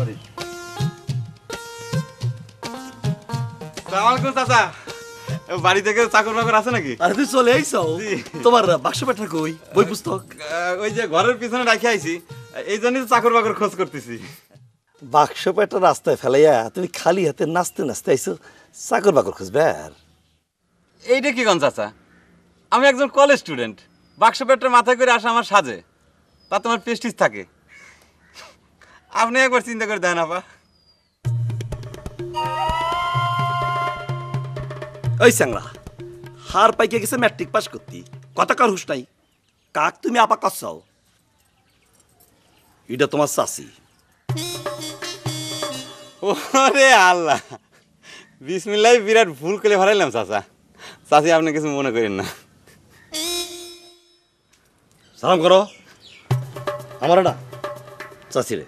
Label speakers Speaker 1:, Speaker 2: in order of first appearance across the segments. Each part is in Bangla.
Speaker 1: সরি।
Speaker 2: সালামালাইকুম চাচা, বাড়ি থেকে চাকর বাকর আছে নাকি?
Speaker 1: আরে তুই চলে আইছো? তোমার বাক্স পেটা কই? বই পুস্তক?
Speaker 2: ওই যে ঘরের পিছনে রাখি আইছি, এই জন্যই তো চাকর বাকর খোঁজ করতেছি।
Speaker 1: বাক্স পেটা রাস্তায় ফেলাইয়া তুমি খালি হাতে নাচতে নাচতে আইছো চাকর বাকর খুঁজবে? আর
Speaker 2: এইটা কি কোন চাচা, আমি একজন কলেজ স্টুডেন্ট, বাক্স পেটটা মাথায় করে আসা আমার সাজে, তা তোমার প্রেস্টিজ থাকে। আপনি একবার চিন্তা করে দেন আপা।
Speaker 1: ওই স্যাংরা হার পাইকে গেছে ম্যাট্রিক পাস করতি, কথা কার হুশ নাই। কাক তুমি আপা কাছাও? এটা তোমার চাচি।
Speaker 2: ওরে আল্লাহ, বিসমিল্লাহ, বিরাট ভুল করে ভাড়াইলাম চাচা। চাচি আপনি কিছু মনে করেন না।
Speaker 1: সালাম করো আমার না চাচি রে।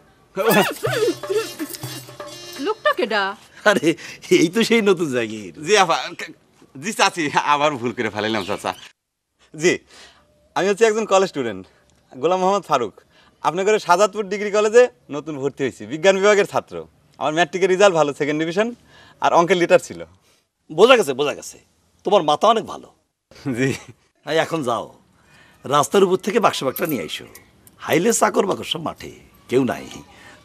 Speaker 3: লোকটা কেডা?
Speaker 1: আরে এই তো সেই নতুন জাগির।
Speaker 2: জি আপা, জি চাচি, আবার ভুল করে ফেলাইলাম চাচা। জি, আমি হচ্ছে একজন কলেজ স্টুডেন্ট, গোলাম মোহাম্মদ ফারুক। আপনার ঘরে সাজাদপুর ডিগ্রি কলেজে নতুন ভর্তি হয়েছি, বিজ্ঞান বিভাগের ছাত্র। আমার ম্যাট্রিকের রেজাল্ট ভালো, সেকেন্ড ডিভিশন, আর অঙ্কের লিটার ছিল।
Speaker 1: বোঝা গেছে বোঝা গেছে, তোমার মাথা অনেক ভালো।
Speaker 2: জি।
Speaker 1: হ্যাঁ এখন যাও, রাস্তার উপর থেকে বাক্স বাক্সটা নিয়ে আইসো। হাইলে চাকর বাকর সব মাঠে, কেউ নাই।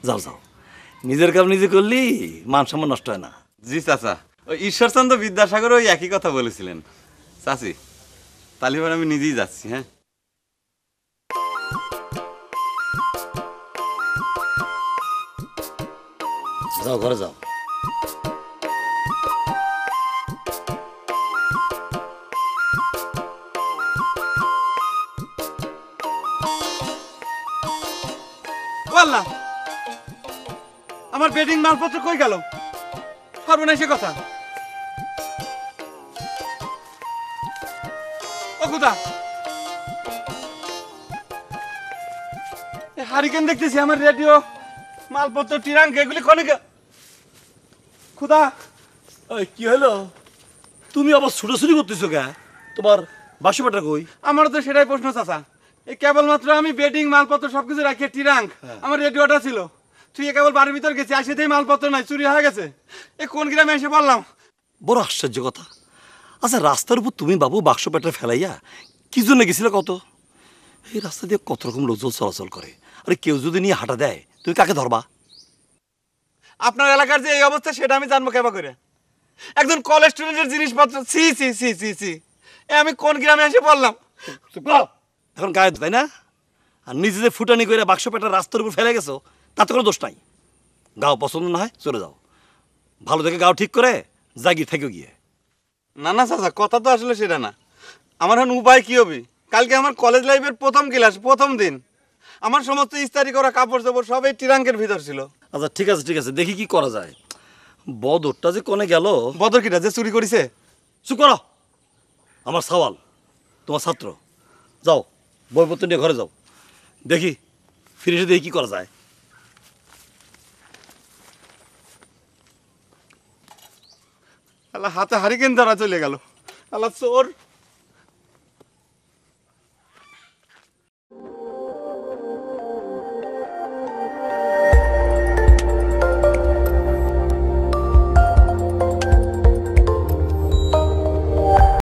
Speaker 1: যাও যাও, নিজের কাম নিজে করলি মান সম্মান নষ্ট হয় না।
Speaker 2: জি চাচা, ওই ঈশ্বরচন্দ্র বিদ্যাসাগর ওই একই কথা বলেছিলেন। চাচি তালিবান আমি নিজেই যাচ্ছি। হ্যাঁ,
Speaker 1: যাও ঘরে যাও।
Speaker 2: আল্লাহ, আমার বেডিং মালপত্র কই গেল? পারবো না সে কথা। ও খুদা, হারিকেন দেখতেছি, আমার রেডিও, মালপত্র, টিরাঙ্ক, এগুলি কনে খুদা।
Speaker 1: এই কি হলো? তুমি আবার ছুটোছুটি করতেছো কে? তোমার বাক্স পেটা কই?
Speaker 2: আমারও তো সেটাই প্রশ্ন চাচা। এই কেবলমাত্র আমি বেডিং মালপত্র সবকিছু রাখি, টিরাঙ্ক, আমার রেডিওটা ছিল। তুই কেবল বাড়ির ভিতর গেছি, আসেতেই মালপত্র নাই, চুরি হয়ে গেছে। এ কোন গ্রামে এসে বললাম?
Speaker 1: বড় আশ্চর্য কথা। আচ্ছা রাস্তার উপর তুমি বাবু বাক্স পেটা ফেলাইয়া কি জন্য গেছিলে কত? এই রাস্তা দিয়ে কত রকম লোকজন চলাচল করে, আরে কেউ যদি নিয়ে হাঁটা দেয় তুমি কাকে ধরবা?
Speaker 2: আপনার এলাকার যে এই অবস্থা সেটা আমি জানবো কেবা করে? একজন কলেজ স্টুডেন্টের জিনিসপত্র, C C C C C, এ আমি কোন গ্রামে এসে বললাম?
Speaker 1: এখন গায়ে তাই না? আর নিজে যে ফুটানি করে বাক্স পেটা রাস্তার উপর ফেলে গেছো তাতে কোনো দোষ নাই। গাও পছন্দ না হয় চলে যাও, ভালো দেখে গাও ঠিক করে জাগিয়ে থেকে গিয়ে।
Speaker 2: না না চাচা, কথা তো আসলে সেটা না। আমার এখন উপায় কি হবে? কালকে আমার কলেজ লাইফের প্রথম ক্লাস, প্রথম দিন। আমার সমস্ত ইস্তারি করা কাপড় চোপড় সব এই টিরাঙ্কের ভিতর ছিল।
Speaker 1: আচ্ছা ঠিক আছে দেখি কি করা যায়। বদরটা যে কোনে গেল?
Speaker 2: বদর কিটা যে চুরি করেছে?
Speaker 1: চুপ করো, আমার সওয়াল, তোমার ছাত্র। যাও বইপত্র নিয়ে ঘরে যাও, দেখি ফিরে এসে দেখি কি করা যায়।
Speaker 2: আল্লাহ, হাতে হারিকেন ধরা চলে গেল। আল্লাহ, চোর।